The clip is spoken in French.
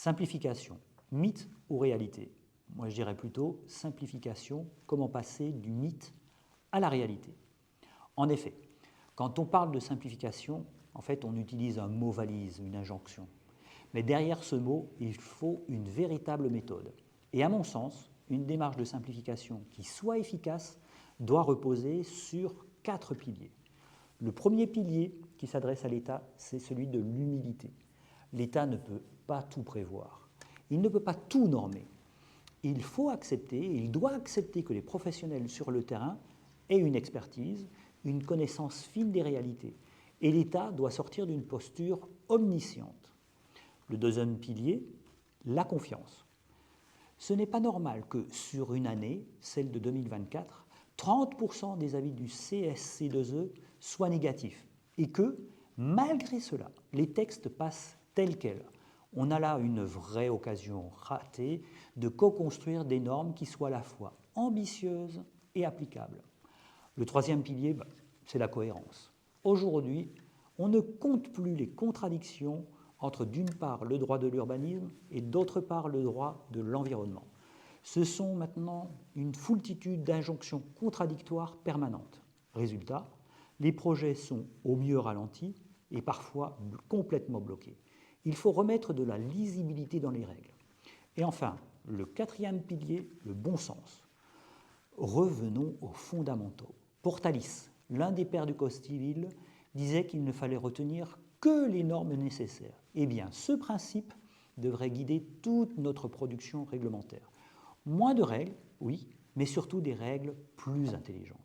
Simplification, mythe ou réalité? Moi, je dirais plutôt simplification, comment passer du mythe à la réalité. En effet, quand on parle de simplification, en fait, on utilise un mot valise, une injonction. Mais derrière ce mot, il faut une véritable méthode. Et à mon sens, une démarche de simplification qui soit efficace doit reposer sur 4 piliers. Le premier pilier qui s'adresse à l'État, c'est celui de l'humilité. L'État ne peut pas tout prévoir. Il ne peut pas tout normer. Il faut accepter, il doit accepter que les professionnels sur le terrain aient une expertise, une connaissance fine des réalités. Et l'État doit sortir d'une posture omnisciente. Le deuxième pilier, la confiance. Ce n'est pas normal que sur une année, celle de 2024, 30% des avis du CSC2E soient négatifs et que, malgré cela, les textes passent tels quels. On a là une vraie occasion ratée de co-construire des normes qui soient à la fois ambitieuses et applicables. Le troisième pilier, c'est la cohérence. Aujourd'hui, on ne compte plus les contradictions entre d'une part le droit de l'urbanisme et d'autre part le droit de l'environnement. Ce sont maintenant une foultitude d'injonctions contradictoires permanentes. Résultat, les projets sont au mieux ralentis et parfois complètement bloqués. Il faut remettre de la lisibilité dans les règles. Et enfin, le quatrième pilier, le bon sens. Revenons aux fondamentaux. Portalis, l'un des pères du Code civil, disait qu'il ne fallait retenir que les normes nécessaires. Eh bien, ce principe devrait guider toute notre production réglementaire. Moins de règles, oui, mais surtout des règles plus intelligentes.